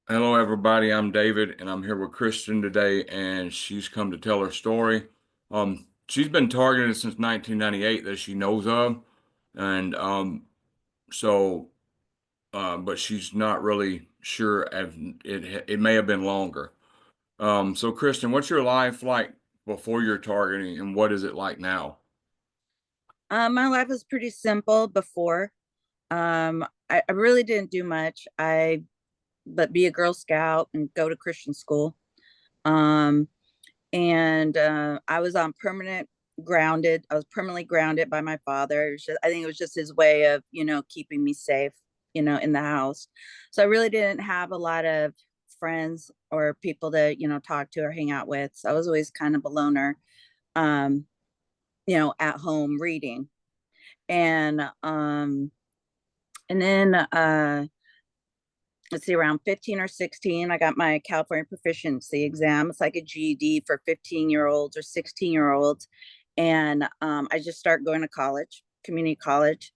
Hello, everybody. I'm David, and I'm here with Kristen today, and she's come to tell her story. She's been targeted since 1998 that she knows of, and so, but she's not really sure if it may have been longer. So, Kristen, what's your life like before your targeting, and what is it like now? My life was pretty simple before. I really didn't do much. But be a Girl Scout and go to Christian school. Um, and I was on permanent grounded. I was permanently grounded by my father. I think it was just his way of, keeping me safe, in the house. So I really didn't have a lot of friends or people to, talk to or hang out with. So I was always kind of a loner, um, at home reading. And and then let's see, around 15 or 16, I got my California proficiency exam. It's like a GED for 15-year-olds or 16-year-olds. And I just start going to college, community college.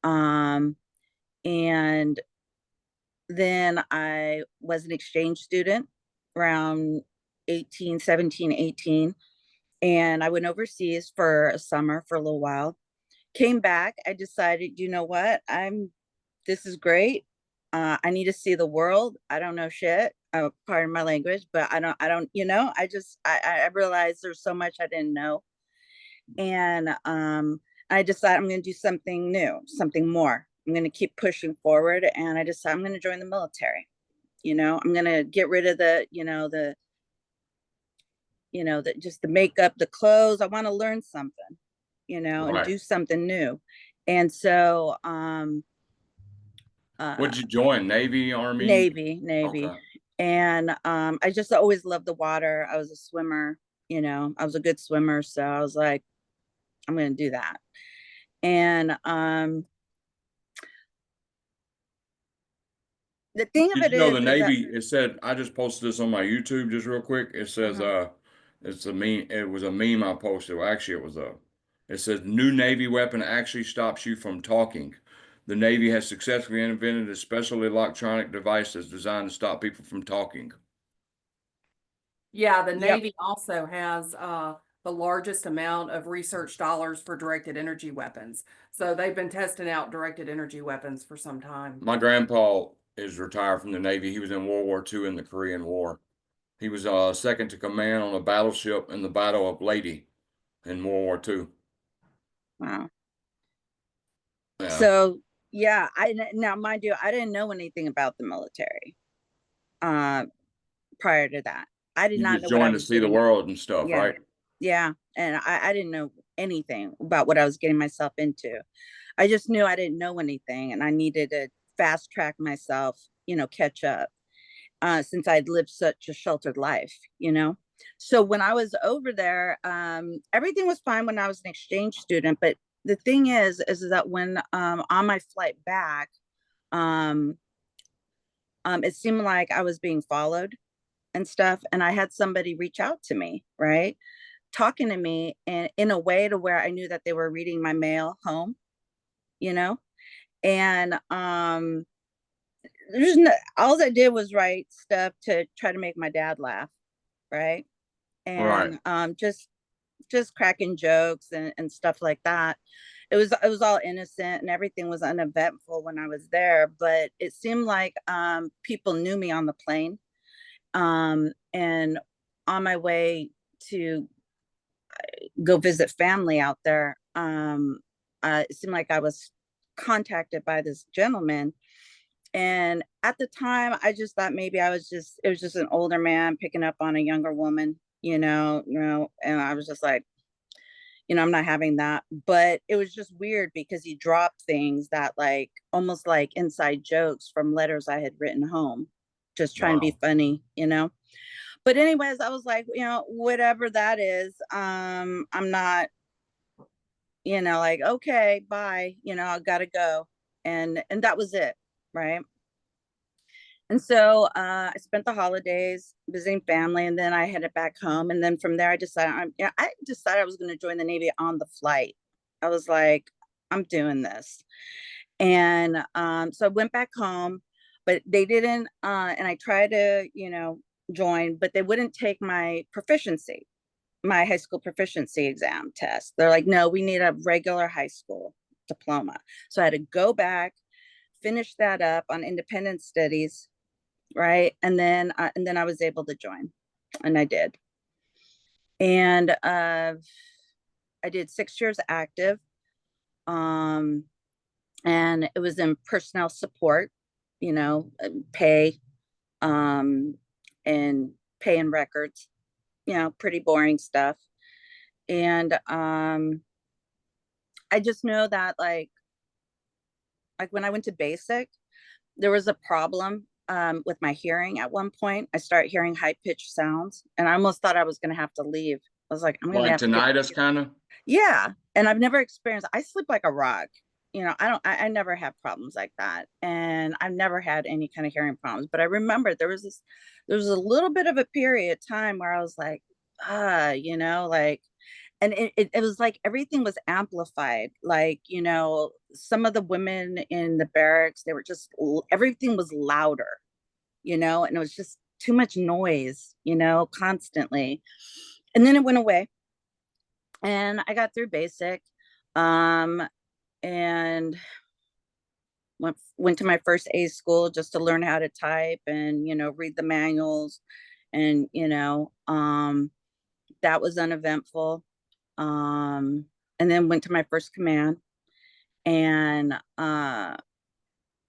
Um, and then I was an exchange student around 18, 17, 18. And I went overseas for a summer for a little while. Came back. I decided, you know what? This is great. I need to see the world. I don't know shit. Pardon my language, but I realized there's so much I didn't know. And I decided I'm going to do something new, something more. I'm going to keep pushing forward. And I decided I'm going to join the military. I'm going to get rid of just the makeup, the clothes. I want to learn something, and Right. do something new. And so, What uh, did you join? Navy, Army? Navy. Okay. And I just always loved the water. I was a swimmer, I was a good swimmer. So I was like, I'm going to do that. And the thing of Did it you know the is that, Navy? It said I just posted this on my YouTube just real quick. It says uh it's a meme. It was a meme I posted. Well, actually, it was a. It says new Navy weapon actually stops you from talking. The Navy has successfully invented a special electronic device that's designed to stop people from talking. Yeah, the yep. Navy also has the largest amount of research dollars for directed energy weapons. So they've been testing out directed energy weapons for some time. My grandpa is retired from the Navy. He was in World War II in the Korean War. He was second to command on a battleship in the Battle of Leyte in World War II. Wow. Yeah, So yeah, now mind you, I didn't know anything about the military uh prior to that. I did you not just know what I joined to was see the getting. world and stuff, Yeah. right? Yeah. And I didn't know anything about what I was getting myself into. I just knew I didn't know anything and I needed to fast track myself, catch up, since I'd lived such a sheltered life. So when I was over there, everything was fine when I was an exchange student. But the thing is that when on my flight back, um, it seemed like I was being followed and stuff. And I had somebody reach out to me, right? Talking to me and in a way to where I knew that they were reading my mail home, you know? And all I did was write stuff to try to make my dad laugh, right? Right. And just cracking jokes and stuff like that. It was all innocent and everything was uneventful when I was there, but it seemed like people knew me on the plane. And on my way to go visit family out there, it seemed like I was contacted by this gentleman. And at the time, I just thought maybe it was just an older man picking up on a younger woman, and I was just like, I'm not having that. But it was just weird because he dropped things that like almost like inside jokes from letters I had written home, just trying to be Wow. funny. But anyways, I was like, whatever that is, I'm not, like, okay, bye, I gotta go. And that was it, right? And so I spent the holidays visiting family, and then I headed back home. And then from there, I decided I was going to join the Navy on the flight. I was like, I'm doing this. And so I went back home. but they didn't, and I tried to, join, but they wouldn't take my high school proficiency exam test. They're like, no, we need a regular high school diploma. So I had to go back, finish that up on independent studies, right? And then I was able to join, and I did. And I did 6 years active, um, and it was in personnel support, pay, um, and pay and records, pretty boring stuff. And I just know that like when I went to basic, there was a problem with my hearing at one point. I started hearing high pitched sounds, and I almost thought I was going to have to leave. I was like, I'm going to Like have to get, tinnitus, kind of. yeah. And I've never experienced, I sleep like a rock. I never had problems like that. And I've never had any kind of hearing problems. But I remember there was a little bit of a period of time where I was like, like, and it was like everything was amplified. Like, some of the women in the barracks, they were just, everything was louder, and it was just too much noise, constantly. And then it went away, and I got through basic, um, and went to my first A school just to learn how to type and, read the manuals. And, that was uneventful. And then went to my first command, and I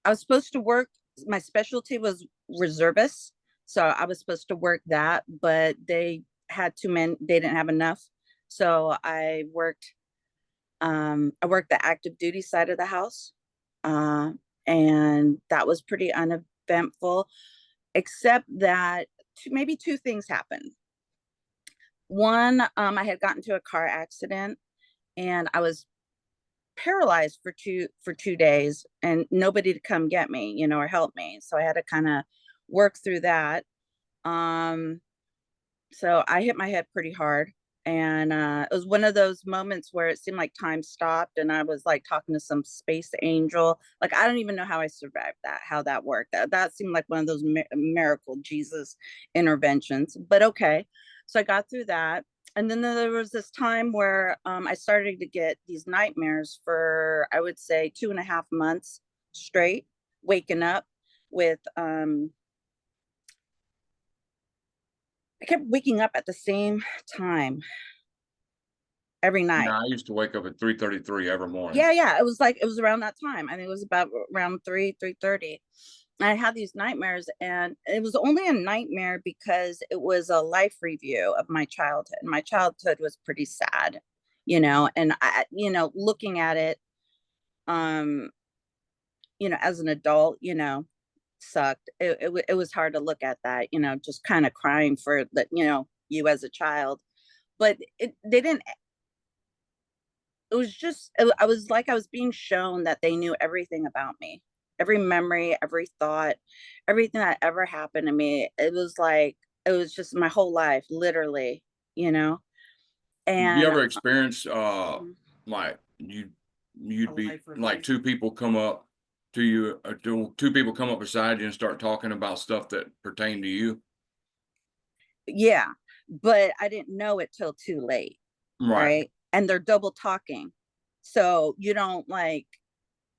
was supposed to work. My specialty was reservists, so I was supposed to work that, but they had too many. They didn't have enough, so I worked. I worked the active duty side of the house, uh, and that was pretty uneventful, except that maybe two things happened. One, I had gotten into a car accident, and I was paralyzed for 2 days, and nobody to come get me, or help me. So I had to kind of work through that. Um, so I hit my head pretty hard. And it was one of those moments where it seemed like time stopped, and I was like talking to some space angel. Like, I don't even know how I survived that, how that worked. That seemed like one of those miracle Jesus interventions, but okay. So I got through that. And then there was this time where I started to get these nightmares for, I would say, 2.5 months straight, waking up with, I kept waking up at the same time every night. Yeah, I used to wake up at 3:33 every morning. Yeah, it was around that time. I think it was about around 3:30. I had these nightmares, and it was only a nightmare because it was a life review of my childhood. My childhood was pretty sad, and looking at it, um, as an adult, sucked. It was hard to look at that, just kind of crying for the, you as a child. But they didn't, it was just, I was like, I was being shown that they knew everything about me, every memory, every thought, everything that ever happened to me. It was like, it was just my whole life, literally, you know? You And ever experience mhm. like you'd A be life review. like two people come up to you, two people come up beside you and start talking about stuff that pertain to you? Yeah, but I didn't know it till too late, Right. right? And they're double talking. So you don't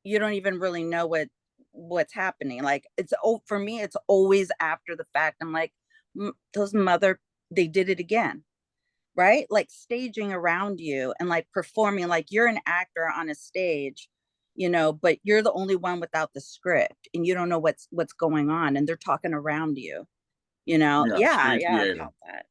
even really know what's happening. Like, for me, it's always after the fact. I'm like, those mother, they did it again, right? Like staging around you and like performing like you're an actor on a stage, but you're the only one without the script, and you don't know what's going on, and they're talking around you. Yeah, Yeah, street yeah, I've theater. had that.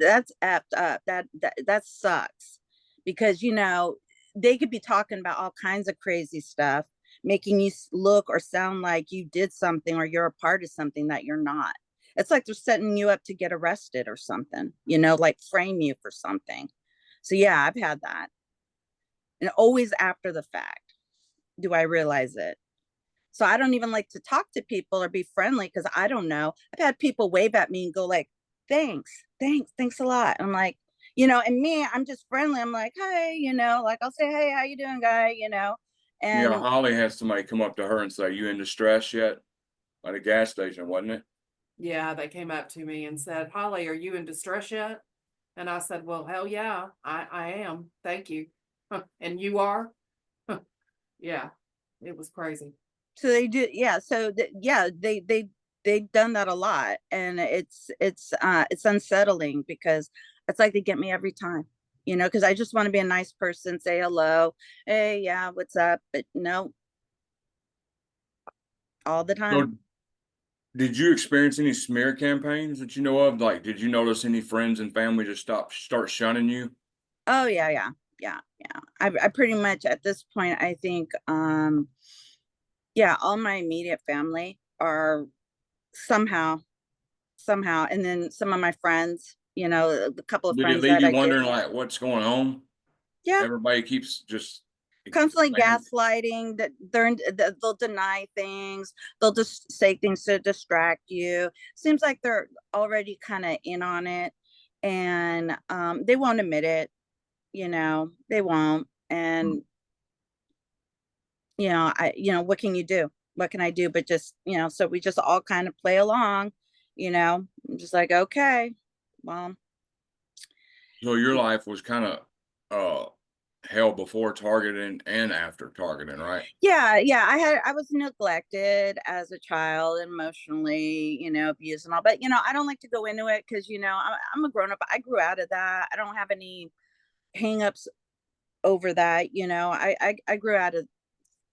That's apt up. That sucks, because they could be talking about all kinds of crazy stuff, making you look or sound like you did something or you're a part of something that you're not. It's like they're setting you up to get arrested or something, like frame you for something. So yeah, I've had that. And always after the fact do I realize it. So I don't even like to talk to people or be friendly because I don't know. I've had people wave at me and go like, thanks, thanks a lot. I'm like, and me, I'm just friendly. I'm like, hey, like I'll say, hey, how you doing, guy? Yeah, And Holly had somebody come up to her and say, "You in distress yet?" at a gas station, wasn't it? Yeah, they came up to me and said, "Holly, are you in distress yet?" And I said, "Well, hell yeah, I am. Thank you." And you are? Yeah, it was crazy. So they do, yeah. So yeah, they've done that a lot, and it's unsettling because it's like they get me every time, because I just want to be a nice person, say hello, hey, yeah, what's up, but no, all the So, time. did you experience any smear campaigns that you know of? Like, did you notice any friends and family just start shunning you? Oh yeah, yeah, yeah, yeah. I pretty much at this point, I think, yeah, all my immediate family are somehow, somehow, and then some of my friends, the couple of Did it friends leave that you I did, wondering like what's going on? yeah, Everybody keeps just constantly saying, gaslighting, that they'll deny things, they'll just say things to distract you. Seems like they're already kind of in on it, and they won't admit it, they won't. "Hmm." And what can you do? What can I do but just, so we just all kind of play along, I'm just like, okay, well, So your life was kind of uh hell before targeting and after targeting, right? yeah, yeah, I was neglected as a child, emotionally, abused and all, but I don't like to go into it because I'm a grown up. I grew out of that. I don't have any hangups over that. I grew out of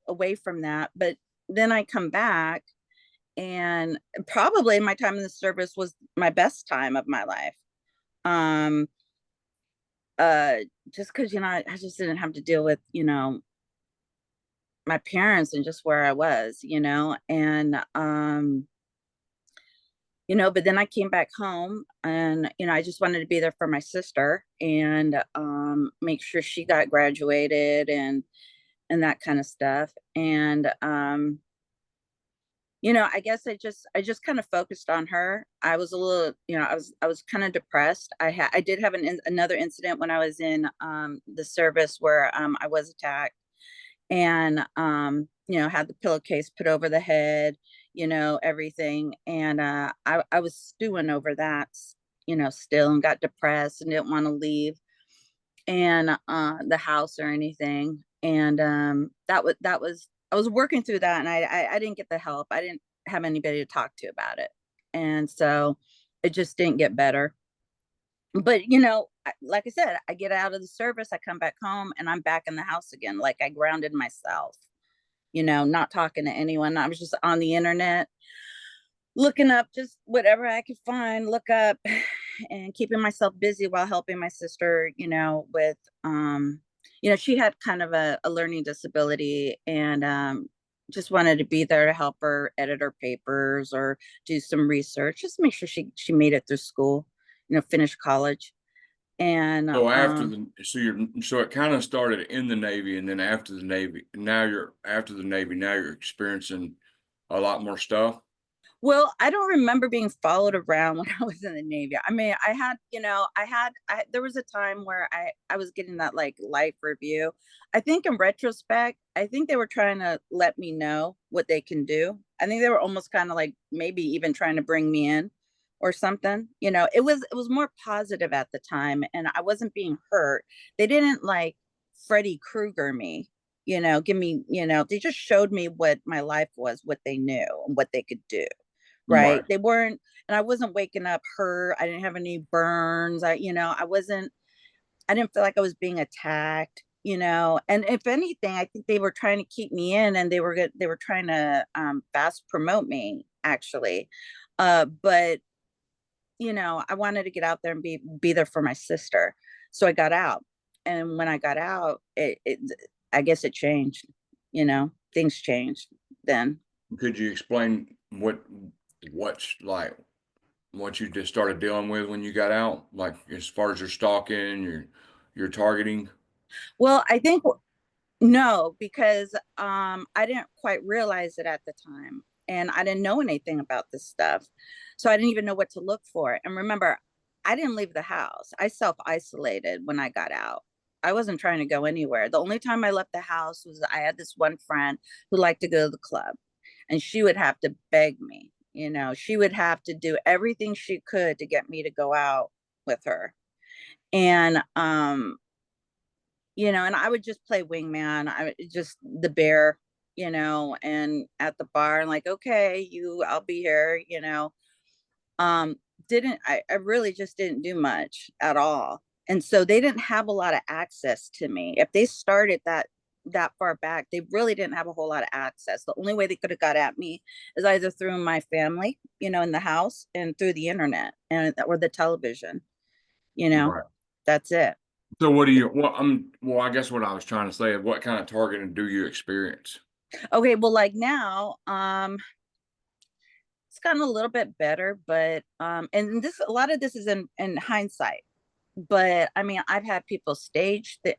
away from that, but then I come back, and probably my time in the service was my best time of my life. Um, uh, just because I just didn't have to deal with my parents and just where I was, and but then I came back home, and I just wanted to be there for my sister, and make sure she got graduated, and that kind of stuff. And I guess I just kind of focused on her. I was a little, I was kind of depressed. I did have another incident when I was in the service where I was attacked, and had the pillowcase put over the head, everything. And I was stewing over that, still, and got depressed and didn't want to leave, and the house or anything. And that was I was working through that, and I didn't get the help. I didn't have anybody to talk to about it, and so it just didn't get better. But like I said, I get out of the service, I come back home, and I'm back in the house again, like I grounded myself, not talking to anyone. I was just on the internet looking up just whatever I could find, look up, and keeping myself busy while helping my sister, with she had kind of a learning disability, and just wanted to be there to help her edit her papers or do some research, just make sure she made it through school, finish college. And So after so it kind of started in the Navy, and then after the Navy, now you're after the Navy, now you're experiencing a lot more stuff. well, I don't remember being followed around when I was in the Navy. I mean, I had, there was a time where I was getting that like life review. I think in retrospect, I think they were trying to let me know what they can do. I think they were almost kind of like maybe even trying to bring me in or something. It was more positive at the time, and I wasn't being hurt. They didn't like Freddy Krueger me, give me, they just showed me what my life was, what they knew and what they could do. Right? Right. They weren't, and I wasn't waking up hurt. I didn't have any burns. I didn't feel like I was being attacked, And if anything, I think they were trying to keep me in, and they were trying to fast promote me, actually. But I wanted to get out there and be there for my sister. So I got out. And when I got out, I guess it changed, things changed then. Could you explain what's like what you just started dealing with when you got out, like as far as your stalking, your targeting? Well, I think no, because I didn't quite realize it at the time, and I didn't know anything about this stuff. So I didn't even know what to look for. And remember, I didn't leave the house. I self-isolated when I got out. I wasn't trying to go anywhere. The only time I left the house was I had this one friend who liked to go to the club. and she would have to beg me, she would have to do everything she could to get me to go out with her. And and I would just play wingman. I just the bear, and at the bar, and like, okay, I'll be here, um didn't I really just didn't do much at all. And so they didn't have a lot of access to me. If they started that far back, they really didn't have a whole lot of access. The only way they could have got at me is either through my family, in the house, and through the internet and or the television, you know. Right. That's it. So what do you, well, I guess what I was trying to say is what kind of targeting do you experience? Okay, well, like now, it's gotten a little bit better, but and this a lot of this is in hindsight. But I mean, I've had people stage the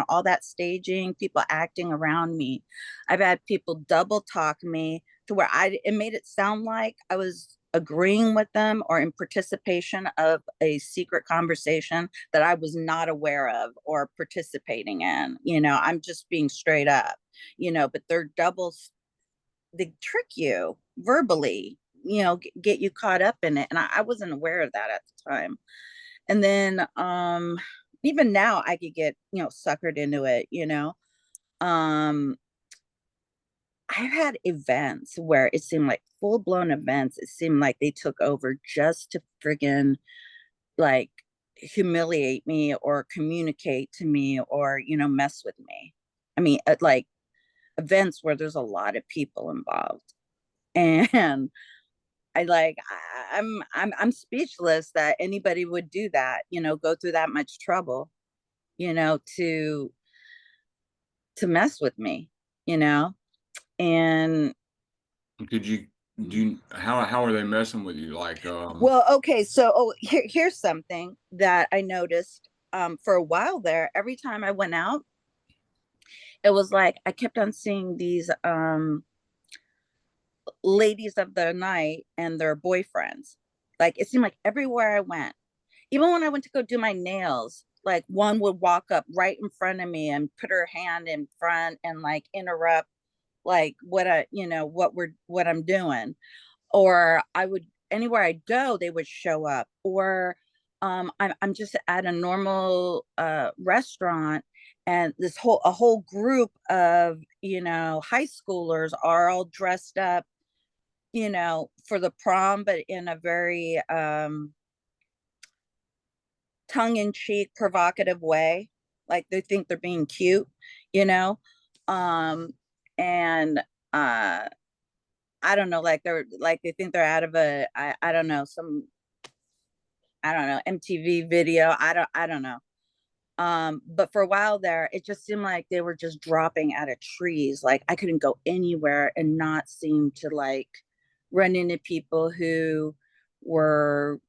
all that staging, people acting around me. I've had people double talk me to where it made it sound like I was agreeing with them or in participation of a secret conversation that I was not aware of or participating in. I'm just being straight up, but they're they trick you verbally, get you caught up in it. And I wasn't aware of that at the time. And then even now I could get, suckered into it, um I've had events where it seemed like full-blown events. It seemed like they took over just to friggin' like humiliate me or communicate to me or, mess with me. I mean, like events where there's a lot of people involved. And I'm speechless that anybody would do that, go through that much trouble, to mess with me, you know? And Could you, do you, how are they messing with you? Like, well, okay, so here's something that I noticed. For a while there, every time I went out, it was like I kept on seeing these ladies of the night and their boyfriends. Like it seemed like everywhere I went, even when I went to go do my nails, like one would walk up right in front of me and put her hand in front and like interrupt like what I'm doing. Or I would anywhere I'd go, they would show up. Or I'm just at a normal restaurant, and a whole group of high schoolers are all dressed up, for the prom, but in a very tongue-in-cheek, provocative way. Like they think they're being cute, you know. Um, and I don't know, like they think they're out of I don't know, some I don't know, MTV video. I don't know. But for a while there, it just seemed like they were just dropping out of trees. Like I couldn't go anywhere and not seem to like run into people who were,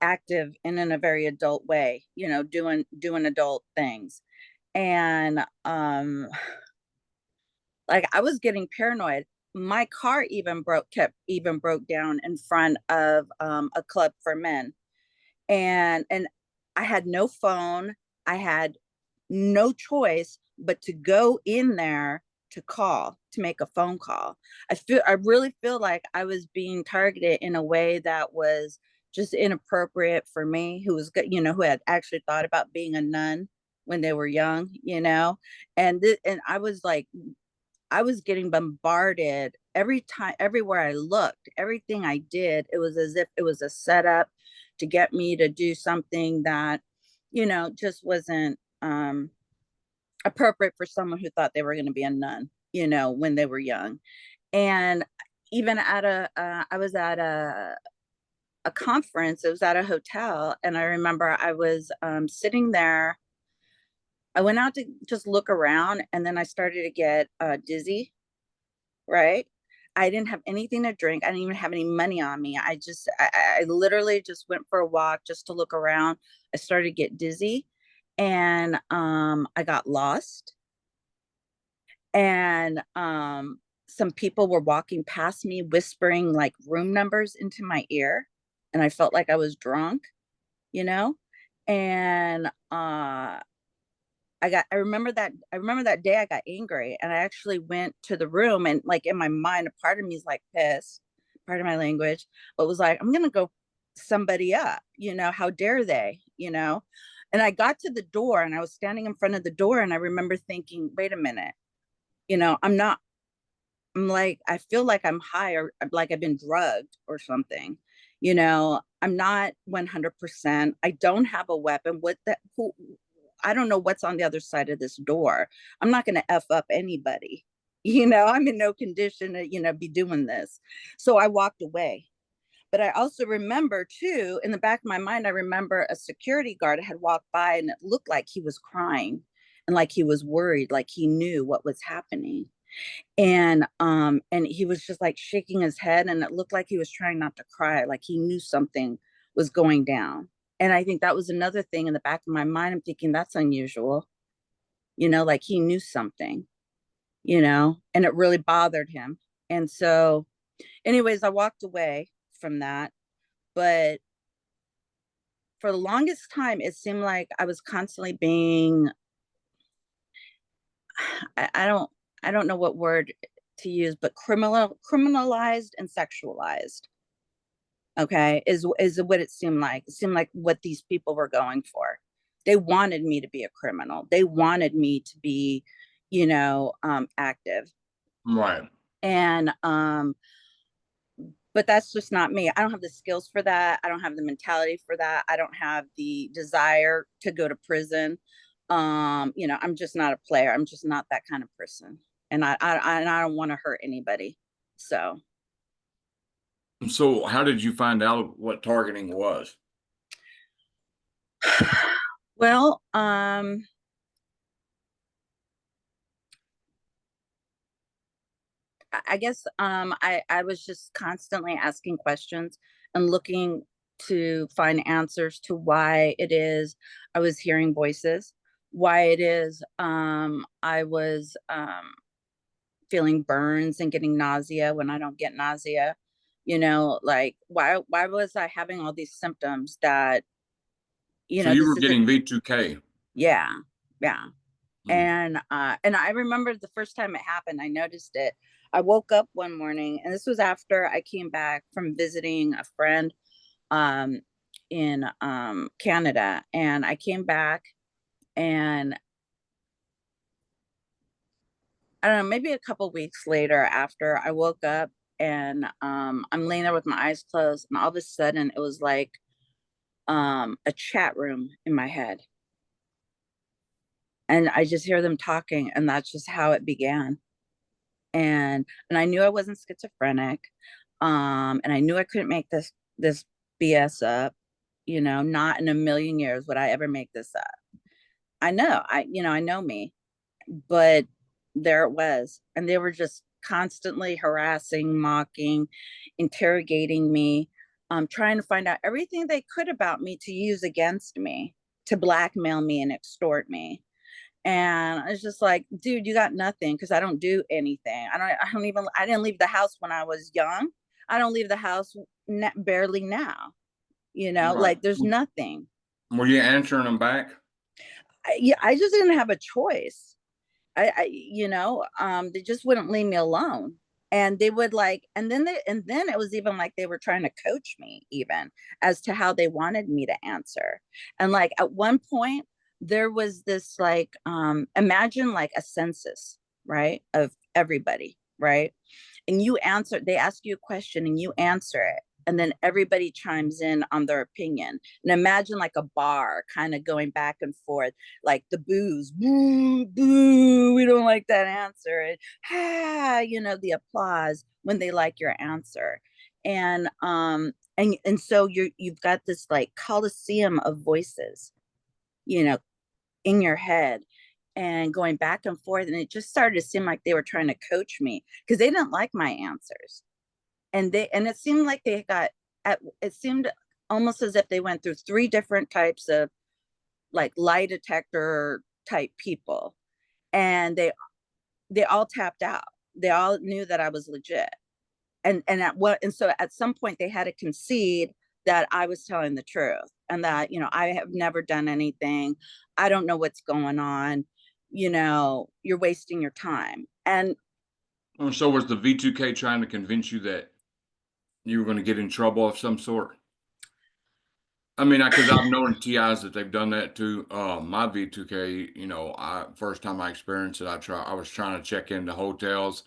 active and in a very adult way, doing adult things. And like I was getting paranoid. My car even broke down in front of a club for men. And I had no phone. I had no choice but to go in there to make a phone call. I really feel like I was being targeted in a way that was just inappropriate for me, who had actually thought about being a nun when they were young, and I was like, I was getting bombarded every time, everywhere I looked, everything I did. It was as if it was a setup to get me to do something that, just wasn't appropriate for someone who thought they were going to be a nun, when they were young. And even I was at a conference, it was at a hotel. And I remember I was sitting there. I went out to just look around, and then I started to get dizzy, right? I didn't have anything to drink. I didn't even have any money on me. I literally just went for a walk just to look around. I started to get dizzy, and I got lost. And some people were walking past me, whispering like room numbers into my ear, and I felt like I was drunk, you know. And I remember that day I got angry, and I actually went to the room, and like in my mind, a part of me is like pissed, part of my language, but was like, I'm gonna go somebody up, how dare they. And I got to the door, and I was standing in front of the door, and I remember thinking, wait a minute, I'm not, I'm like, I feel like I'm high, or like I've been drugged or something. I'm not 100%. I don't have a weapon. I don't know what's on the other side of this door. I'm not going to F up anybody. I'm in no condition to, be doing this. So I walked away. But I also remember too, in the back of my mind, I remember a security guard had walked by, and it looked like he was crying and like he was worried, like he knew what was happening. And he was just like shaking his head, and it looked like he was trying not to cry, like he knew something was going down. And I think that was another thing in the back of my mind. I'm thinking that's unusual, like he knew something, and it really bothered him. And so, anyways, I walked away from that. But for the longest time, it seemed like I was constantly being, I, I don't, I don't know what word to use, but criminalized and sexualized. Okay, is what it seemed like. It seemed like what these people were going for. They wanted me to be a criminal. They wanted me to be, active. Right. And but that's just not me. I don't have the skills for that. I don't have the mentality for that. I don't have the desire to go to prison. I'm just not a player. I'm just not that kind of person. And I don't want to hurt anybody. So, So how did you find out what targeting was? well, I guess I was just constantly asking questions and looking to find answers to why it is I was hearing voices, why it is I was feeling burns and getting nausea when I don't get nausea. Like why was I having all these symptoms that, So you this were isn't. getting V2K. Yeah, yeah. Mm. And I remember the first time it happened, I noticed it. I woke up one morning, and this was after I came back from visiting a friend um in Canada. And I came back, and I don't know, maybe a couple weeks later, after I woke up, and I'm laying there with my eyes closed, and all of a sudden it was like a chat room in my head. And I just hear them talking, and that's just how it began. And I knew I wasn't schizophrenic. And I knew I couldn't make this BS up. Not in a million years would I ever make this up. I know me, but there it was. And they were just constantly harassing, mocking, interrogating me, trying to find out everything they could about me to use against me, to blackmail me and extort me. And it's just like, dude, you got nothing, because I don't do anything. I didn't leave the house when I was young. I don't leave the house barely now. Right. Like there's nothing. Were you answering them back? Yeah, I just didn't have a choice. They just wouldn't leave me alone. And they would like, and then it was even like they were trying to coach me even as to how they wanted me to answer. And like at one point, there was this like, imagine like a census, right? Of everybody, right? And they ask you a question and you answer it. And then everybody chimes in on their opinion. And imagine like a bar kind of going back and forth, like the boos, boo, boo, we don't like that answer. And the applause when they like your answer. And so you've got this like coliseum of voices, you know, in your head, and going back and forth. And it just started to seem like they were trying to coach me because they didn't like my answers. And it seemed like it seemed almost as if they went through three different types of like lie detector type people. And they all tapped out. They all knew that I was legit. And so at some point they had to concede that I was telling the truth and that, I have never done anything. I don't know what's going on. You're wasting your time. And Oh, so was the V2K trying to convince you that you were going to get in trouble of some sort? I mean, because I've known TIs that they've done that too. My V2K, I first time I experienced it, I was trying to check into hotels.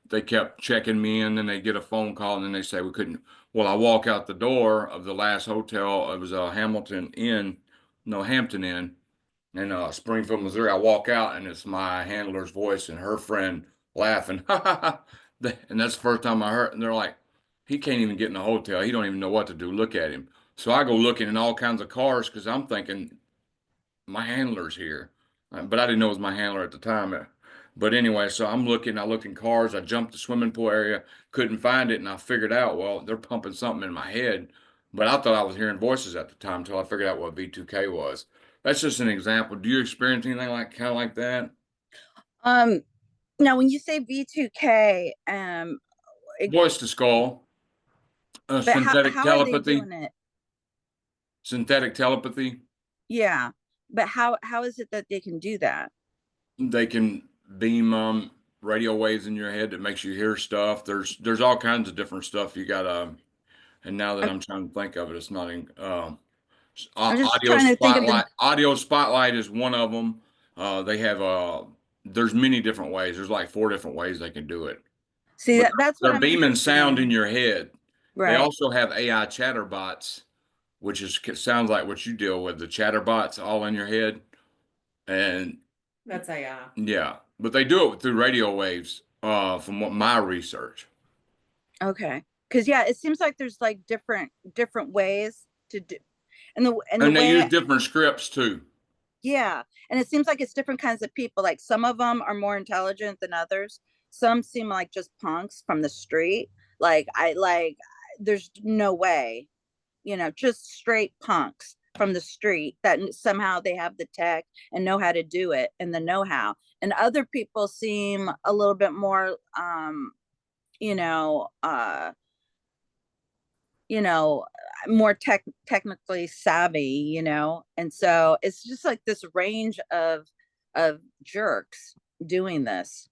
They kept checking me in, and they get a phone call, and then they say we couldn't. Well, I walk out the door of the last hotel. It was a Hamilton Inn, no Hampton Inn, in Springfield, Missouri. I walk out, and it's my handler's voice and her friend laughing, and that's the first time I heard. And they're like, "He can't even get in the hotel. He don't even know what to do. Look at him." So I go looking in all kinds of cars because I'm thinking my handler's here, but I didn't know it was my handler at the time. But anyway, so I'm looking. I looked in cars. I jumped the swimming pool area, couldn't find it, and I figured out, well, they're pumping something in my head. But I thought I was hearing voices at the time until I figured out what V2K was. That's just an example. Do you experience anything like kind of like that? um now when you say V2K, Voice to skull, but synthetic how are they telepathy, doing it? synthetic telepathy. Yeah, but how is it that they can do that? They can beam radio waves in your head that makes you hear stuff. There's all kinds of different stuff you got and now that I'm, I'm trying to think of it, it's not in I'm just audio trying to think of the. spotlight. Audio spotlight is one of them. They have there's many different ways. There's like 4 different ways they can do it. See, But that's what they're I'm beaming interested sound in. in your head. They Right. also have AI chatterbots, which sounds like what you deal with, the chatterbots all in your head. And That's AI. yeah, but they do it through radio waves, from what my research. Okay. Because yeah, it seems like there's like different ways to do, and the And they way. use different scripts too. Yeah, and it seems like it's different kinds of people. Like some of them are more intelligent than others. Some seem like just punks from the street. Like there's no way, just straight punks from the street that somehow they have the tech and know how to do it and the know-how. And other people seem a little bit more you know, you know, more technically savvy, and so it's just like this range of jerks doing this.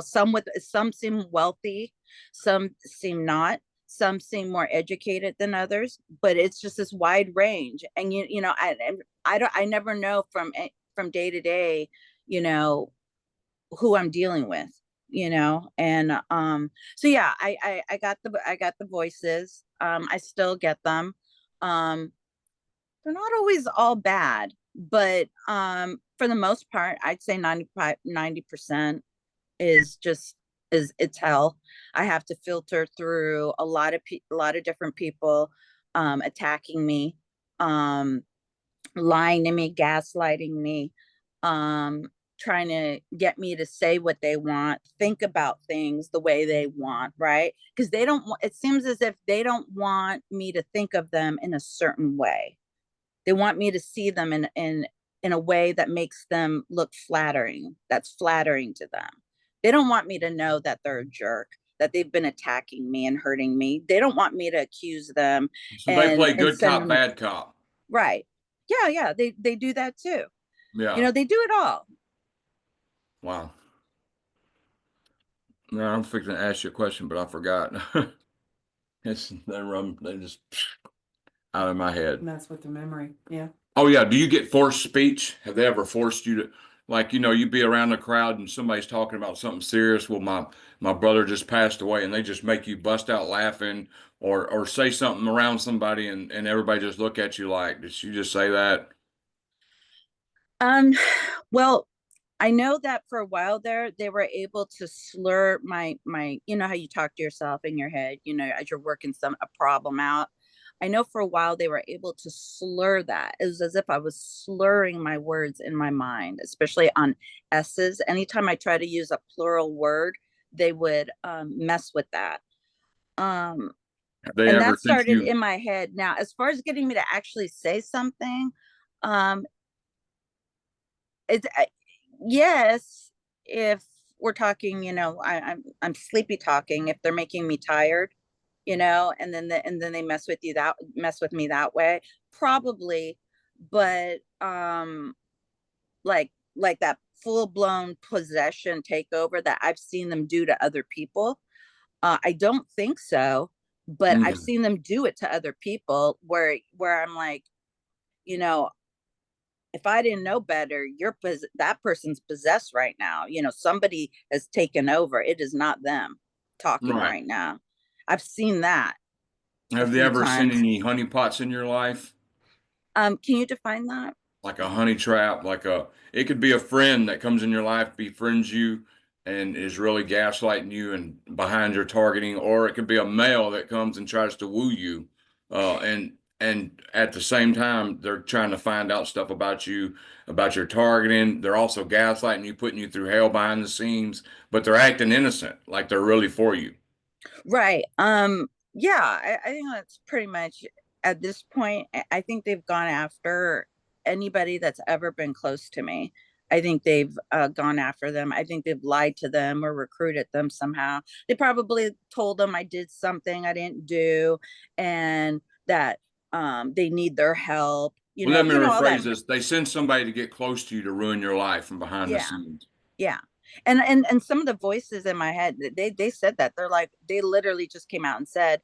Some seem wealthy, some seem not, some seem more educated than others, but it's just this wide range. And I never know from day to day, you know who I'm dealing with, and so yeah, I got the voices. I still get them. Um they're not always all bad, but for the most part, I'd say 90% is just is it's hell. I have to filter through a lot of different people attacking me, um lying to me, gaslighting me, um, trying to get me to say what they want, think about things the way they want, right? Because they don't it seems as if they don't want me to think of them in a certain way. They want me to see them in a way that makes them look flattering, that's flattering to them. They don't want me to know that they're a jerk, that they've been attacking me and hurting me. They don't want me to accuse them So they and play good send cop, them. bad cop. Right. Yeah, yeah, they do that too. Yeah. They do it all. Wow. No, I'm fixing to ask you a question, but I forgot. They just out of my head. And that's with the memory. Yeah. Oh yeah. Do you get forced speech? Have they ever forced you to, like, you'd be around a crowd and somebody's talking about something serious? Well, my brother just passed away, and they just make you bust out laughing or say something around somebody, and everybody just look at you like, did she just say that? Um, well, I know that for a while there, they were able to slur my, how you talk to yourself in your head, as you're working a problem out. I know for a while they were able to slur that. It was as if I was slurring my words in my mind, especially on S's. Anytime I try to use a plural word, they would mess with that. Um, Have they and ever that sent started you? in my head. Now, as far as getting me to actually say something, um, it's yes, if we're talking, I'm sleepy talking, if they're making me tired, and then they mess with me that way. Probably, but like that full blown possession takeover that I've seen them do to other people. I don't think so, but I've Mhm. seen them do it to other people where I'm like, you know, if I didn't know better, that person's possessed right now. Somebody has taken over. It is not them talking Right. right now. I've seen that a Have you few ever seen times. any honeypots in your life? Can you define that? Like a honey trap, it could be a friend that comes in your life, befriends you, and is really gaslighting you and behind your targeting, or it could be a male that comes and tries to woo you, and at the same time they're trying to find out stuff about you, about your targeting. They're also gaslighting you, putting you through hell behind the scenes, but they're acting innocent, like they're really for you. Right. Yeah, I think that's pretty much at this point. I think they've gone after anybody that's ever been close to me. I think they've gone after them. I think they've lied to them or recruited them somehow. They probably told them I did something I didn't do, and that they need their help. Well, let me All that. rephrase this. They send somebody to get close to you to ruin your life from behind the Yeah. scenes. Yeah. And some of the voices in my head, they said that. They're like, they literally just came out and said,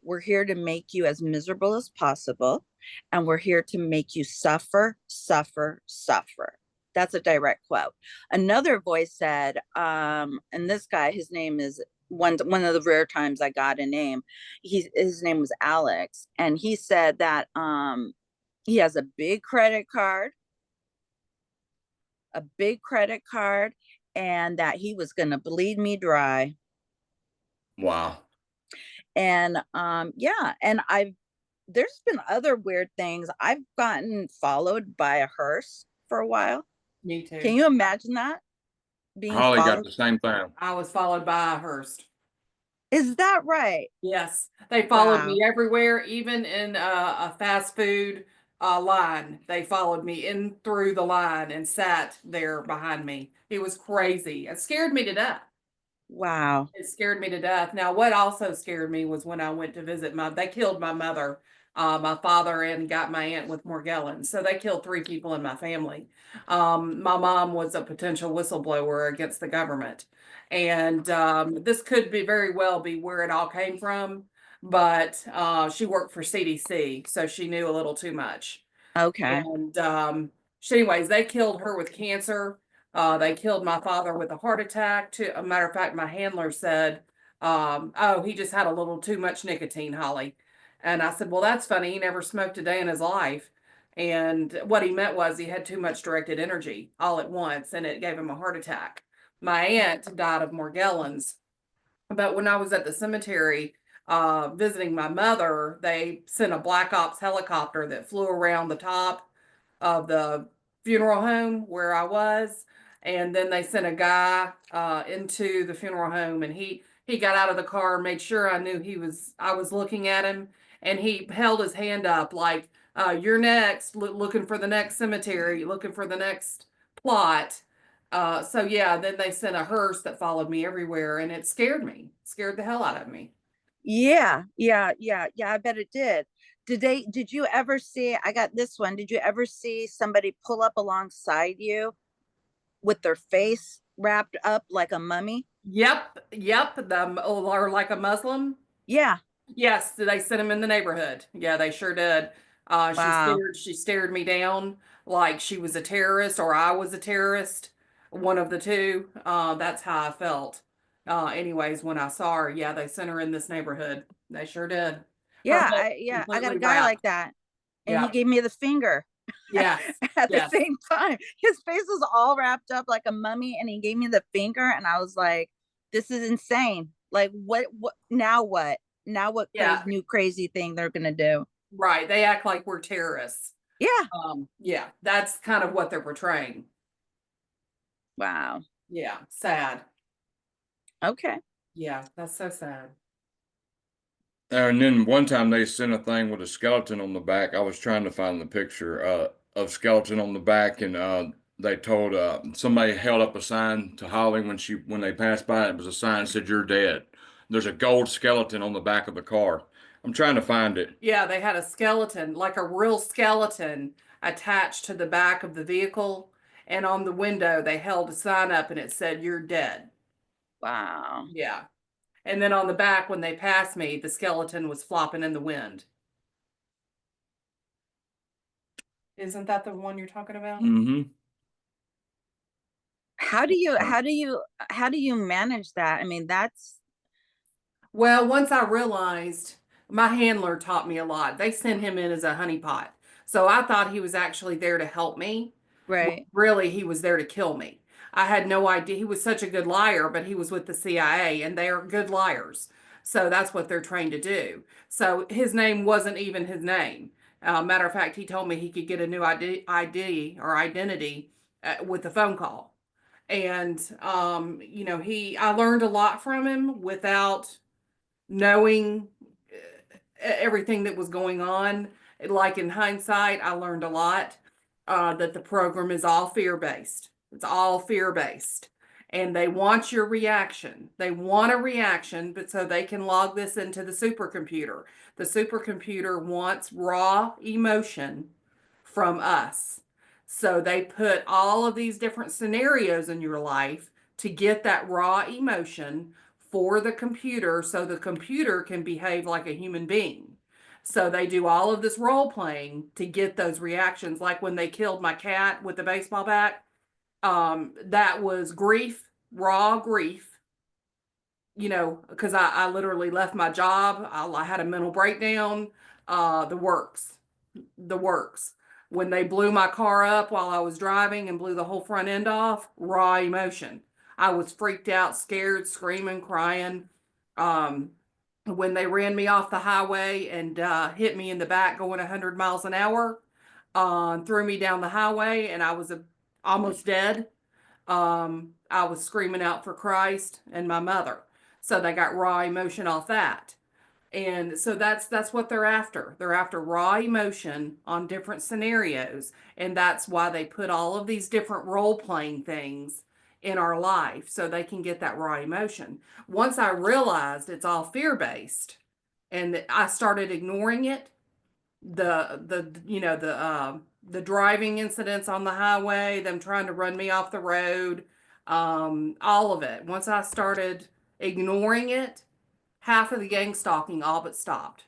we're here to make you as miserable as possible, and we're here to make you suffer, suffer, suffer. That's a direct quote. Another voice said, and this guy, his name is one of the rare times I got a name. His name was Alex, and he said that he has a big credit card, and that he was going to bleed me dry. Wow. And yeah, and there's been other weird things. I've gotten followed by a hearse for a while. Me Can too. you imagine that, being Holly got followed? the same thing. I was followed by a Hearst. Is that right? Yes, they followed Wow. me everywhere, even in a fast food line. They followed me in through the line and sat there behind me. It was crazy. It scared me to death. Wow. It scared me to death. Now, what also scared me was when I went to visit they killed my mother, my father, and got my aunt with Morgellons. So they killed three people in my family. My mom was a potential whistleblower against the government. And this could be very well be where it all came from, but she worked for CDC, so she knew a little too much. Okay. And anyways, they killed her with cancer. They killed my father with a heart attack. A matter of fact, my handler said, "Oh, he just had a little too much nicotine, Holly." And I said, "Well, that's funny. He never smoked a day in his life." And what he meant was he had too much directed energy all at once, and it gave him a heart attack. My aunt died of Morgellons, but when I was at the cemetery visiting my mother, they sent a Black Ops helicopter that flew around the top of the funeral home where I was, and then they sent a guy into the funeral home, and he got out of the car and made sure I was looking at him, and he held his hand up like, "You're next, looking for the next cemetery, looking for the next plot." So yeah, then they sent a hearse that followed me everywhere, and it scared me, scared the hell out of me. Yeah, yeah, yeah, yeah. I bet it did. Did you ever see, I got this one. Did you ever see somebody pull up alongside you with their face wrapped up like a mummy? Yep, yep. Or like a Muslim. Yeah. Yes, they sent him in the neighborhood. Yeah, they sure did. Wow. She stared me down like she was a terrorist or I was a terrorist, one of the two. That's how I felt. Anyways, when I saw her, yeah, they sent her in this neighborhood. They sure did. Her Yeah, whole I got a completely guy like wrapped. that, and he Yeah. gave me the finger Yes. at the Yes. same time. His face was all wrapped up like a mummy, and he gave me the finger, and I was like, "This is insane! Like, what now? What now? What Yeah. new crazy thing they're gonna do?" Right. They act like we're terrorists. Yeah. Yeah, that's kind of what they're portraying. Wow. Yeah, sad. Okay. Yeah, that's so sad. And then one time they sent a thing with a skeleton on the back. I was trying to find the picture of skeleton on the back, and they told somebody held up a sign to Holly when they passed by. It was a sign that said "You're dead." there's a gold skeleton on the back of the car. I'm trying to find it. Yeah, they had a skeleton, like a real skeleton, attached to the back of the vehicle. And on the window, they held a sign up and it said, "You're dead." Wow. Yeah. And then on the back, when they passed me, the skeleton was flopping in the wind. Isn't that the one you're talking about? Mm-hmm. How do you manage that? I mean, that's Well, once I realized, my handler taught me a lot. They sent him in as a honeypot. So I thought he was actually there to help me. right. Really, he was there to kill me. I had no idea. He was such a good liar, but he was with the CIA and they are good liars. So that's what they're trained to do. So his name wasn't even his name. Matter of fact, he told me he could get a new ID or identity with a phone call. And, I learned a lot from him without knowing everything that was going on. Like in hindsight, I learned a lot that the program is all fear based. It's all fear based. And they want your reaction. They want a reaction, but so they can log this into the supercomputer. The supercomputer wants raw emotion from us. So they put all of these different scenarios in your life to get that raw emotion for the computer so the computer can behave like a human being. So they do all of this role playing to get those reactions. Like when they killed my cat with the baseball bat, that was grief, raw grief, because I literally left my job. I had a mental breakdown, the works, the works. When they blew my car up while I was driving and blew the whole front end off, raw emotion. I was freaked out, scared, screaming, crying. Um, when they ran me off the highway and hit me in the back going 100 miles an hour, threw me down the highway, and I was almost dead. I was screaming out for Christ and my mother. So they got raw emotion off that. And so that's what they're after. They're after raw emotion on different scenarios. And that's why they put all of these different role playing things in our life so they can get that raw emotion. Once I realized it's all fear based and I started ignoring it, the driving incidents on the highway, them trying to run me off the road, all of it. Once I started ignoring it, half of the gang stalking all but stopped.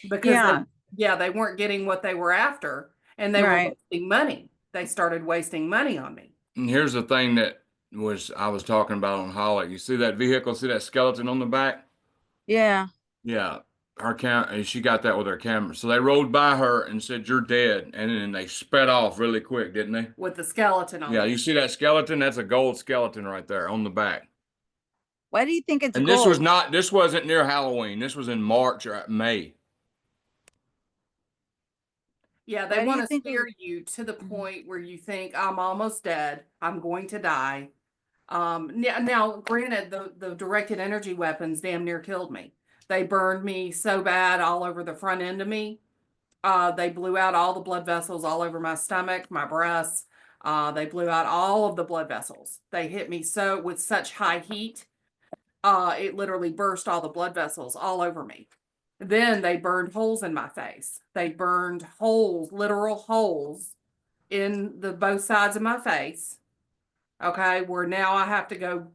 Because Yeah. they weren't getting what they were after and they were Right. wasting money. They started wasting money on me. And here's the thing that I was talking about on Holly. You see that vehicle? See that skeleton on the back? Yeah. Yeah. She got that with her camera. So they rode by her and said, "You're dead," and then they sped off really quick, didn't they? With the skeleton on Yeah. it. You see that skeleton? That's a gold skeleton right there on the back. Why do you think it's And gold? this wasn't near Halloween. This was in March or May. Yeah, they Why do want you to think scare you to the Mhm. point where you think, I'm almost dead. I'm going to die. Now, granted, the directed energy weapons damn near killed me. They burned me so bad all over the front end of me. They blew out all the blood vessels all over my stomach, my breasts. They blew out all of the blood vessels. They hit me with such high heat. It literally burst all the blood vessels all over me. Then they burned holes in my face. They burned holes, literal holes in the both sides of my face. Okay, where now I have to go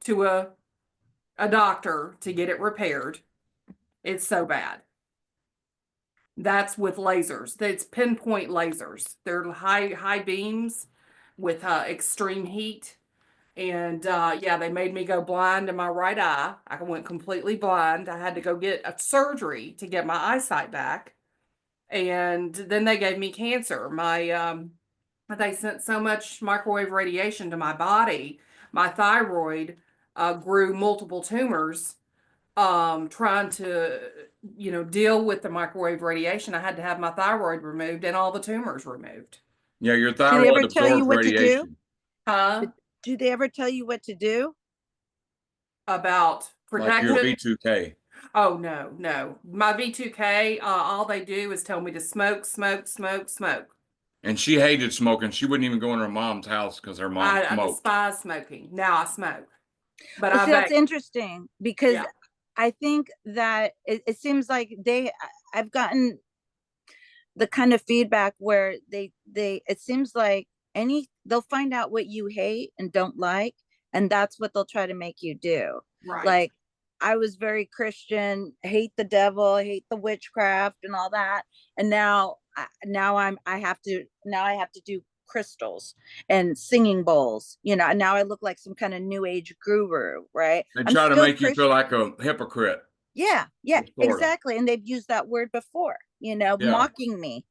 to a doctor to get it repaired. It's so bad. That's with lasers. It's pinpoint lasers. They're high beams with extreme heat. And they made me go blind in my right eye. I went completely blind. I had to go get a surgery to get my eyesight back. And then they gave me cancer. They sent so much microwave radiation to my body. My thyroid grew multiple tumors. Trying to, deal with the microwave radiation, I had to have my thyroid removed and all the tumors removed. Yeah, your Do they thyroid ever tell you absorbs what to do? radiation. Huh? Do they ever tell you what to do? About Like your protective? V2K. Oh, no, no. My V2K, all they do is tell me to smoke, smoke, smoke, smoke. And she hated smoking. She wouldn't even go in her mom's house because her mom I smoked. despise smoking. Now I smoke. But Well, I see, that's bet, interesting because yeah, I think that it seems like I've gotten the kind of feedback where it seems like they'll find out what you hate and don't like, and that's what they'll try to make you do. right. Like, I was very Christian, hate the devil, hate the witchcraft and all that, and now I have to do crystals and singing bowls, and now I look like some kind of new age guru, right? They I'm try to still make you feel Christian. like a hypocrite, Yeah, yeah, sort of. exactly. And they've used that word before, Yeah. mocking me,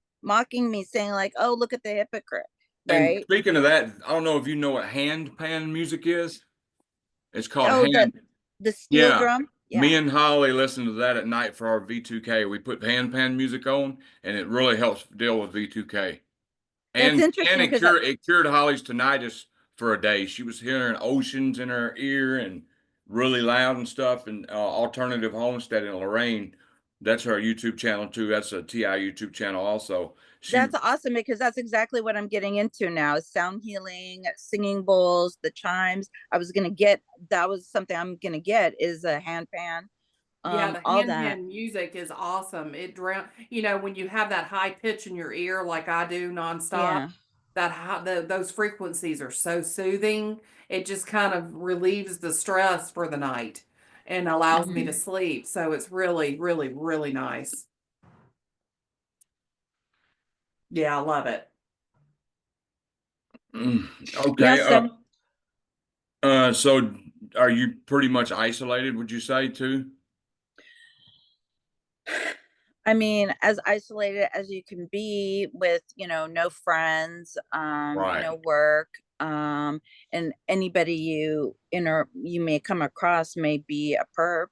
saying like, "Oh, look at the hypocrite," And right? speaking of that, I don't know if you know what hand pan music is. It's called Oh, hand. the steel Yeah. drum. Me Yeah, and Holly listen to that at night for our V2K. We put hand pan music on, and it really helps deal with V2K. that's And interesting because it cured Holly's tinnitus for a day. She was hearing oceans in her ear and really loud and stuff. And Alternative Homestead in Lorraine, that's her YouTube channel too. That's a TI YouTube channel also. She that's awesome because that's exactly what I'm getting into now is sound healing, singing bowls, the chimes. That was something I'm gonna get is a hand pan, Yeah, the all that. hand music is awesome. It drown, you know, when you have that high pitch in your ear like I do nonstop, Yeah. those frequencies are so soothing. It just kind of relieves the stress for the night and allows me to Hmm. sleep. So it's really, really, really nice. Yeah, I love it. Yeah. okay. So So are you pretty much isolated, would you say too? I mean, as isolated as you can be with, no friends, Right. work, and anybody you may come across may be a perp,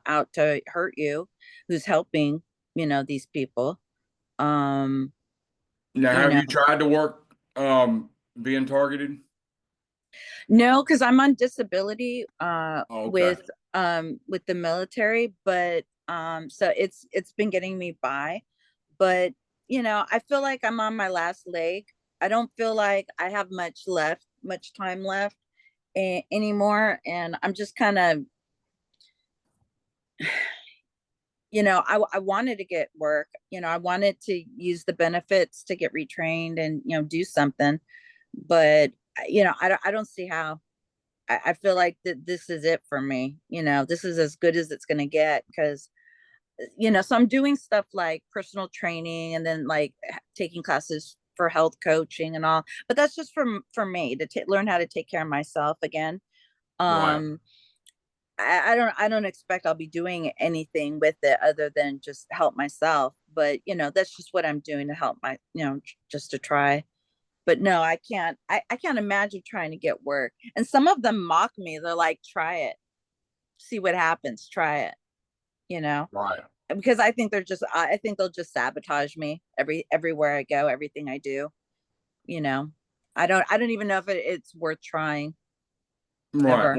out to hurt you, who's helping, these people. Um, Now, you have know, you tried to work being targeted? no, because I'm on disability, Oh, okay. with the military, but so it's been getting me by. But I feel like I'm on my last leg. I don't feel like I have much time left anymore, and I'm just kind of, I wanted to get work. I wanted to use the benefits to get retrained and do something, but I don't see how. I feel like that this is it for me. This is as good as it's going to get because so I'm doing stuff like personal training and then like taking classes for health coaching and all, but that's just for me to learn how to take care of myself again. Right. um I don't expect I'll be doing anything with it other than just help myself, but that's just what I'm doing to help just to try. But no, I can't imagine trying to get work, and some of them mock me. They're like, try it, see what happens, try it, you know Right. because I think they'll just sabotage me everywhere I go, everything I do. You know, I don't even know if it's worth trying Right. ever.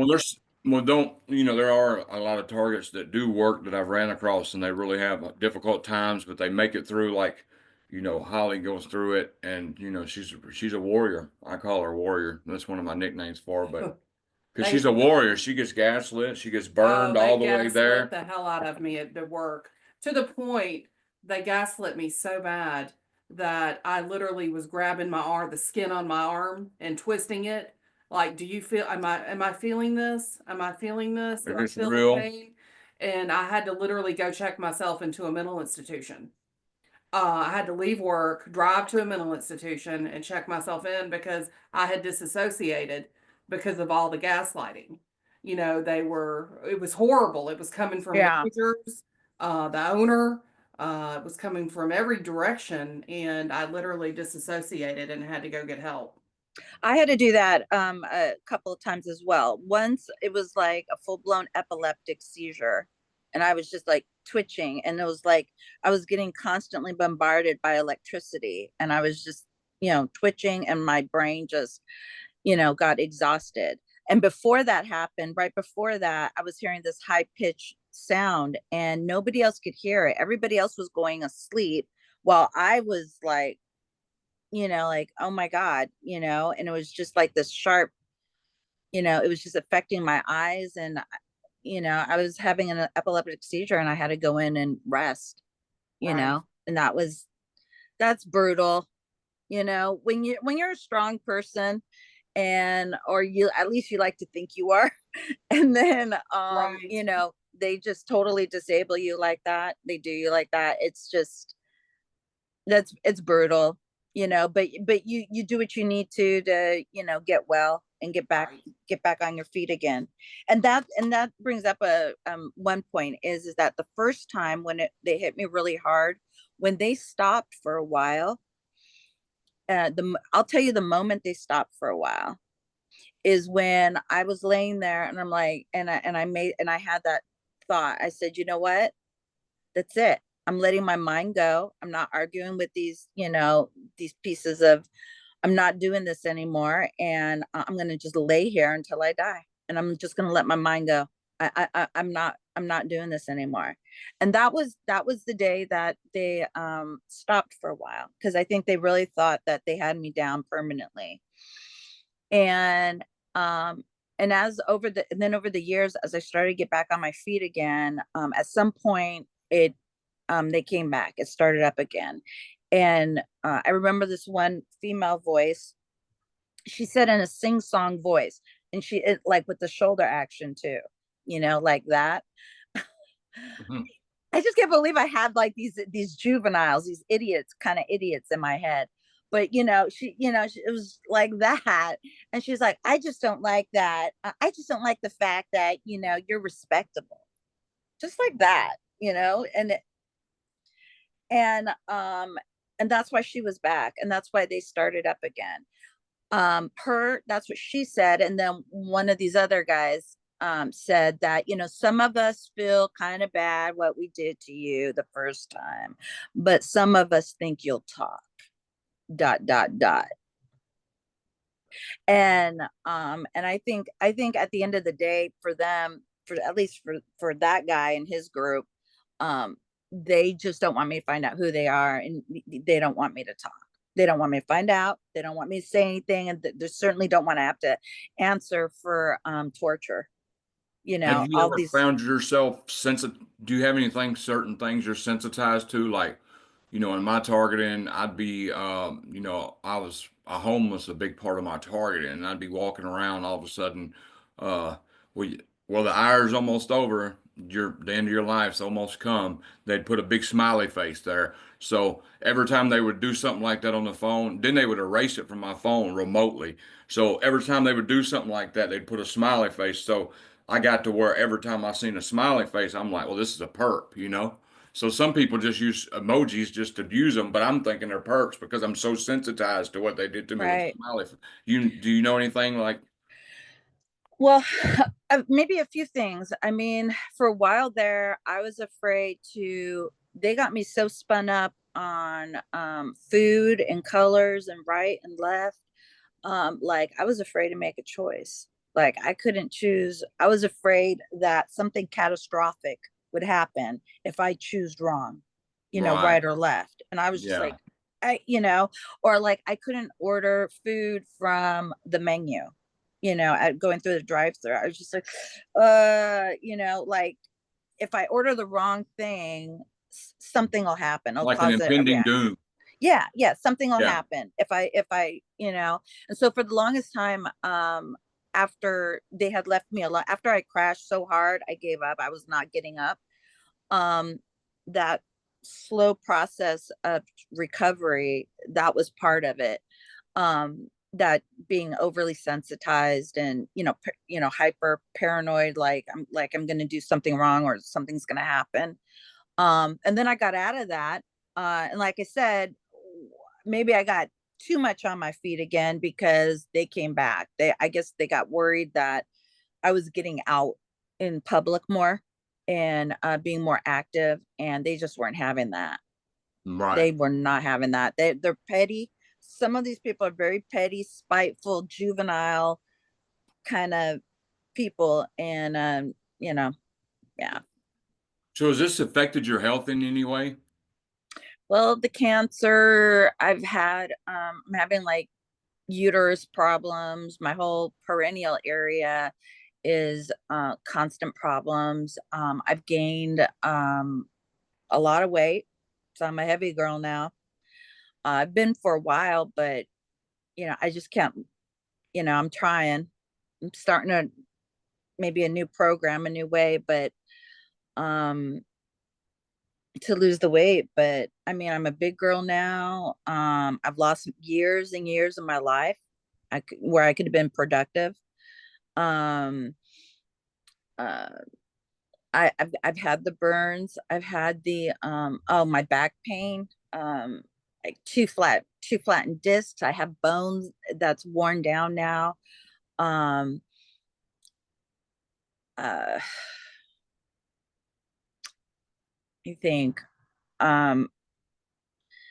Don't, there are a lot of targets that do work that I've ran across and they really have difficult times, but they make it through like, Holly goes through it and, she's a warrior. I call her a warrior. That's one of my nicknames for her, but because she's They a warrior, she gets gaslit, she gets Oh, burned they all the way gaslit there. the hell out of me at work to the point they gaslit me so bad that I literally was grabbing the skin on my arm and twisting it. Like, do you feel, am I feeling this? Am I feeling this? Do If I it's feel the real, pain? And I had to literally go check myself into a mental institution. I had to leave work, drive to a mental institution, and check myself in because I had disassociated because of all the gaslighting. It was horrible. It was coming from Yeah, managers, the owner, it was coming from every direction. And I literally disassociated and had to go get help. I had to do that a couple of times as well. Once it was like a full-blown epileptic seizure, and I was just like twitching, and it was like I was getting constantly bombarded by electricity, and I was just twitching, and my brain just got exhausted. And before that happened, right before that, I was hearing this high pitched sound and nobody else could hear it. Everybody else was going asleep while I was like, oh my God, and it was just like this sharp, it was just affecting my eyes. And, I was having an epileptic seizure and I had to go in and rest, Right. and that's brutal. When you're a strong person, and or you, at least you like to think you are, and then Right. they just totally disable you like that, they do you like that, it's just, it's brutal. But you do what you need to get well and Right. get back on your feet again. And that brings up a one point is that the first time when they hit me really hard, when they stopped for a while, I'll tell you, the moment they stopped for a while is when I was laying there and I'm like, and I had that thought. I said, you know what? That's it. I'm letting my mind go. I'm not arguing with these pieces of, I'm not doing this anymore. And I'm going to just lay here until I die. And I'm just going to let my mind go. I'm not doing this anymore. And that was the day that they stopped for a while, because I think they really thought that they had me down permanently. And um over the years, as I started to get back on my feet again, at some point they came back, it started up again. And I remember this one female voice, she said in a sing-song voice, and like with the shoulder action too, like that. Mhm. I just can't believe I had like these juveniles, these idiots, kind of idiots in my head. But it was like that, and she's like, "I just don't like that. I just don't like the fact that you're respectable, just like that, and and that's why she was back, and that's why they started up again. That's what she said, and then one of these other guys said that some of us feel kind of bad what we did to you the first time, but some of us think you'll talk, dot dot dot. And I think at the end of the day, for them, for at least for that guy and his group, um they just don't want me to find out who they are, and they don't want me to talk. They don't want me to find out. They don't want me to say anything, and they certainly don't want to have to answer for torture. Have you All ever these. found yourself sensitive? Do you have anything, certain things you're sensitized to? Like, in my targeting, I'd be, I was a homeless, a big part of my targeting, and I'd be walking around all of a sudden, uh, well, well, the hour's almost over. The end of your life's almost come. They'd put a big smiley face there. So every time they would do something like that on the phone, then they would erase it from my phone remotely. So every time they would do something like that, they'd put a smiley face. So I got to where every time I seen a smiley face, I'm like, well, this is a perp. So some people just use emojis just to use them, but I'm thinking they're perps because I'm so sensitized to what they did to me with the Right. smiley. Do you know anything like? Well, maybe a few things. I mean, for a while there, I was afraid to. They got me so spun up on food and colors and right and left. Like I was afraid to make a choice. Like I couldn't choose. I was afraid that something catastrophic would happen if I choose wrong, Right. right or left. And I was just Yeah. like, or like I couldn't order food from the menu, at going through the drive-through. I was just like, like if I order the wrong thing, something will happen. It'll Like an cause a impending reaction. doom. Yeah, something will Yeah. happen if I and so for the longest time, after they had left me alone, after I crashed so hard I gave up, I was not getting up. um that slow process of recovery, that was part of it. That being overly sensitized and hyper paranoid, like I'm going to do something wrong or something's going to happen. And then I got out of that. And like I said, maybe I got too much on my feet again because they came back. I guess they got worried that I was getting out in public more and being more active, and they just weren't having that. Right. They were not having that. They're petty. Some of these people are very petty, spiteful, juvenile kind of people, and yeah. So has this affected your health in any way? Well, the cancer I've had, I'm having like uterus problems. My whole perineal area is constant problems. I've gained a lot of weight, so I'm a heavy girl now. I've been for a while, but I just can't. I'm trying. I'm starting to maybe a new program, a new way, but um to lose the weight. But I mean, I'm a big girl now. I've lost years and years of my life where I could have been productive. Um, uh, I've had the burns. I've had the my back pain. Like two flattened discs. I have bones that's worn down now. Um, uh, you think, um,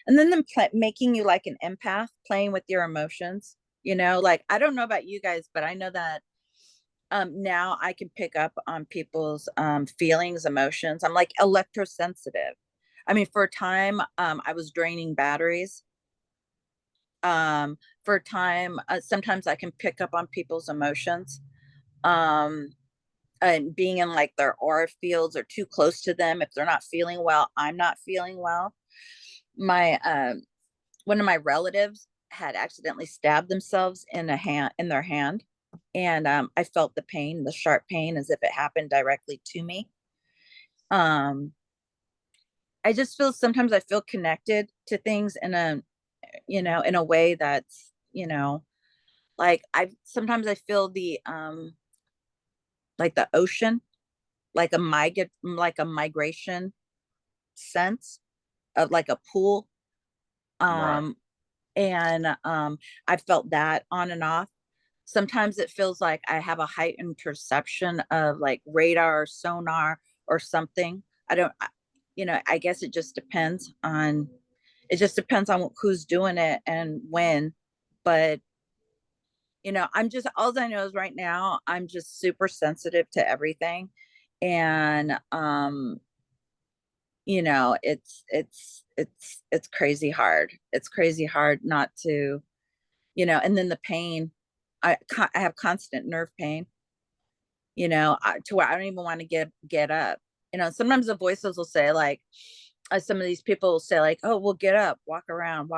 and then making you like an empath, playing with your emotions. Like I don't know about you guys, but I know that now I can pick up on people's feelings, emotions. I'm like electrosensitive. I mean, for a time, I was draining batteries. For a time, sometimes I can pick up on people's emotions. Um, and being in like their aura fields or too close to them. If they're not feeling well, I'm not feeling well. My One of my relatives had accidentally stabbed themselves in their hand, and I felt the pain, the sharp pain, as if it happened directly to me. um I just feel sometimes I feel connected to things in a way that's like I sometimes I feel the like the ocean, like a migration sense of like a pool. Right. um and I felt that on and off. Sometimes it feels like I have a heightened perception of like radar or sonar or something. I don't, I guess it just depends on who's doing it and when. But, all I know is right now, I'm just super sensitive to everything. And, it's crazy hard. It's crazy hard not to, and then the pain. I have constant nerve pain, to where I don't even want to get up. Sometimes the voices will say like, some of these people will say like, "Oh, we'll get up, walk around,"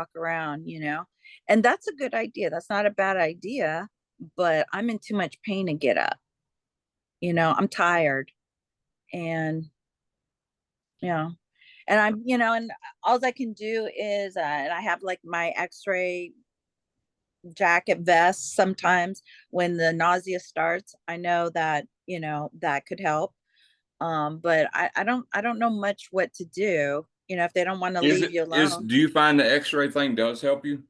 and that's a good idea. That's not a bad idea, but I'm in too much pain to get up. I'm tired, and you know, and all I can do is, and I have like my X-ray jacket vest sometimes when the nausea starts. I know that that could help. But I don't know much what to do, if they don't want to Is leave it you is alone. do you find the X-ray thing does help you?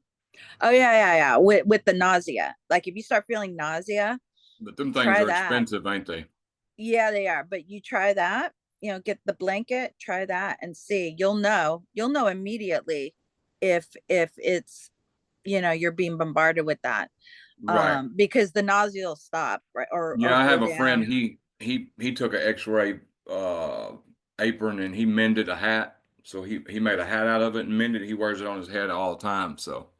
Oh yeah, with the nausea. Like if you start feeling nausea, But them things try are that. expensive, ain't they? Yeah, they are. But you try that, get the blanket, try that and see. You'll know immediately if it's, you're being bombarded with that. Right. Because the nausea will stop, right, or Yeah, I go have a friend. down. He took an X-ray uh apron and he mended a hat. So he made a hat out of it and mended it. He wears it on his head all the time. So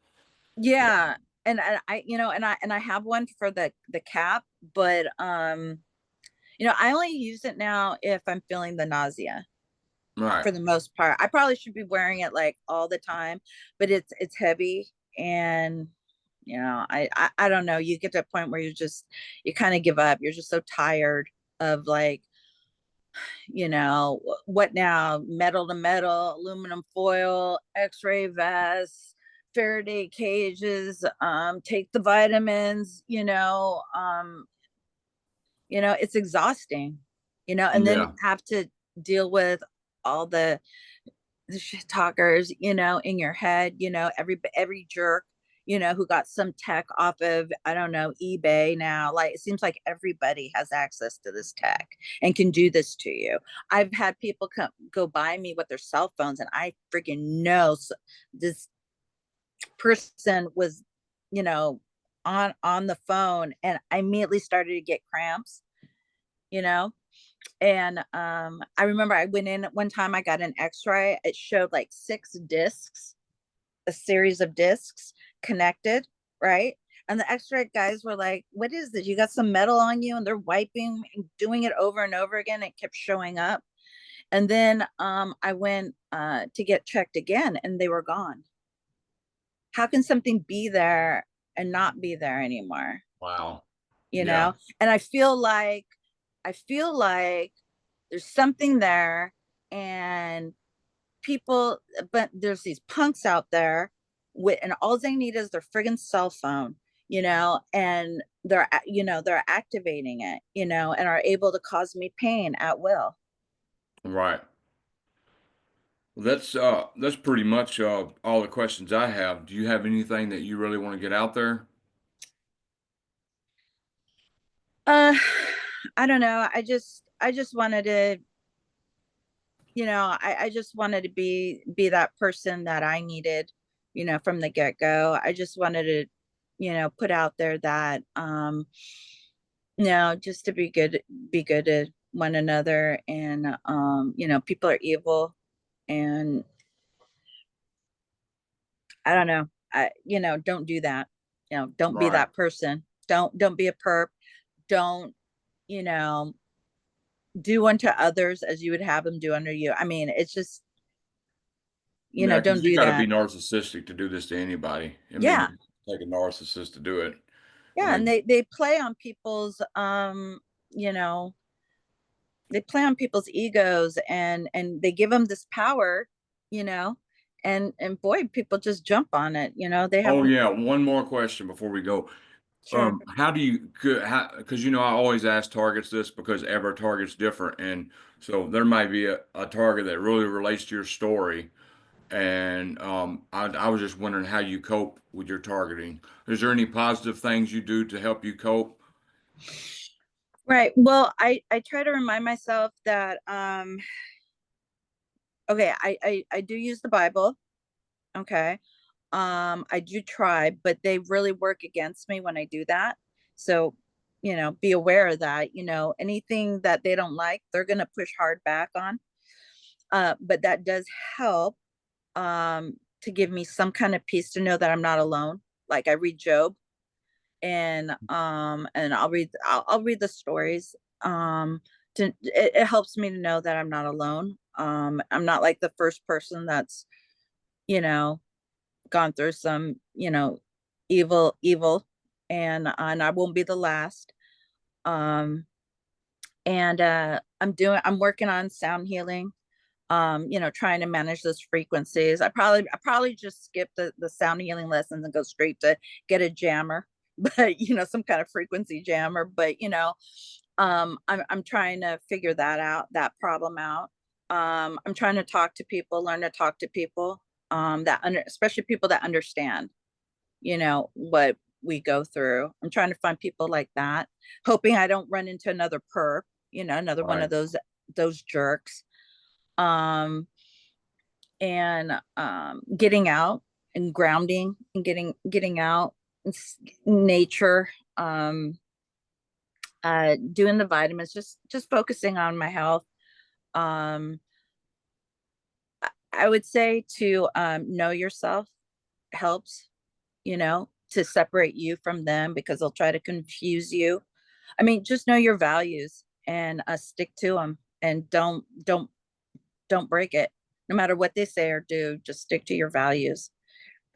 yeah. Yeah. And I have one for the cap, but I only use it now if I'm feeling the nausea Right. for the most part. I probably should be wearing it like all the time, but it's heavy. And I don't know. You get to a point where you kind of give up. You're just so tired of like, what now? Metal to metal, aluminum foil, X-ray vests, Faraday cages, take the vitamins, it's exhausting, and then Yeah. have to deal with all the shit talkers, in your head, every jerk, who got some tech off of, I don't know, eBay now. Like it seems like everybody has access to this tech and can do this to you. I've had people go by me with their cell phones, and I freaking know this person was, you know, on the phone, and I immediately started to get cramps, you know and I remember I went in one time, I got an X-ray. It showed like 6 discs, a series of discs connected, right? And the x-ray guys were like, what is this? You got some metal on you? And they're wiping and doing it over and over again. It kept showing up. And then I went to get checked again and they were gone. How can something be there and not be there anymore? Wow. You Yeah. know? And I feel like there's something there, and people, but there's these punks out there with, and all they need is their friggin' cell phone, and they're activating it, and are able to cause me pain at will. Right. Well, that's pretty much all the questions I have. Do you have anything that you really want to get out there? uh I don't know. I just wanted to, I just wanted to be that person that I needed, from the get-go. I just wanted to, put out there that no, just to be good to one another. And people are evil, and I don't know. Don't do that. Don't be Right. that person. Don't be a perp. Don't, you know, do unto others as you would have them do unto you. I mean, it's just, Yeah, don't because you do got to be that. narcissistic to do this to anybody. I mean, Yeah. you take a narcissist to do it. I Yeah. And mean, they play on people's, you know, they play on people's egos, and they give them this power, you know, and boy, people just jump on it. They have. oh yeah, one more question before we go. Sure. How do you, because I always ask targets this because every target's different, and so there might be a target that really relates to your story, and I was just wondering how you cope with your targeting. Is there any positive things you do to help you cope? Right. Well, I try to remind myself that okay, I do use the Bible. Okay. I do try, but they really work against me when I do that. So, be aware of that. Anything that they don't like, they're gonna push hard back on. But that does help to give me some kind of peace to know that I'm not alone. Like I read Job, and I'll read the stories. It helps me to know that I'm not alone. I'm not like the first person that's, you know, gone through some, evil, and I won't be the last. Um, and I'm working on sound healing. Trying to manage those frequencies. I probably just skip the sound healing lessons and go straight to get a jammer, but some kind of frequency jammer. But I'm trying to figure that problem out. I'm trying to talk to people, learn to talk to people, especially people that understand, what we go through. I'm trying to find people like that, hoping I don't run into another perp, another one of Right. those jerks. um and Getting out and grounding and getting out in nature, doing the vitamins, just focusing on my health. um I would say to know yourself helps, to separate you from them, because they'll try to confuse you. I mean, just know your values and stick to them, and don't break it. No matter what they say or do, just stick to your values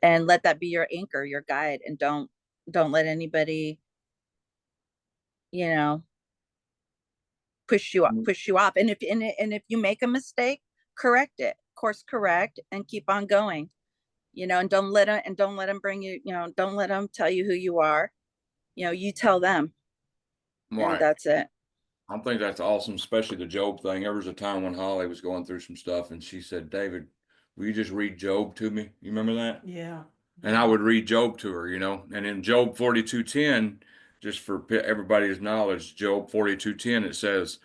and let that be your anchor, your guide, and don't let anybody, you know, push you off. And if you make a mistake, correct it, course correct, and keep on going. And don't let them bring you, don't let them tell you who you are. You tell them, and Right. that's it. I think that's awesome, especially the Job thing. There was a time when Holly was going through some stuff, and she said, "David, will you just read Job to me?" You remember that? Yeah. And I would read Job to her, And in Job 42:10, just for everybody's knowledge, Job 42:10, it says,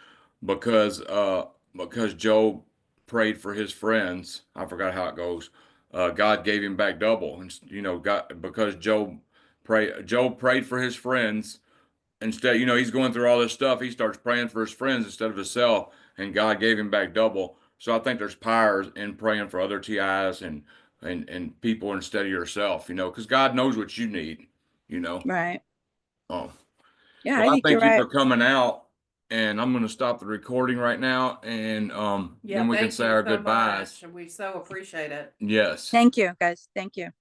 because because Job prayed for his friends. I forgot how it goes. God gave him back double, and God, because Job prayed for his friends. Instead, he's going through all this stuff. He starts praying for his friends instead of himself, and God gave him back double. So I think there's power in praying for other TIs and people instead of yourself, because God knows what you need. you know. Right. Oh, Yeah, well, I I think you're thank you right. for coming out, and I'm going to stop the recording right now, and Yeah, then we can thank say you our so goodbyes. much. And we so appreciate it. Yes. Thank you, guys. Thank you.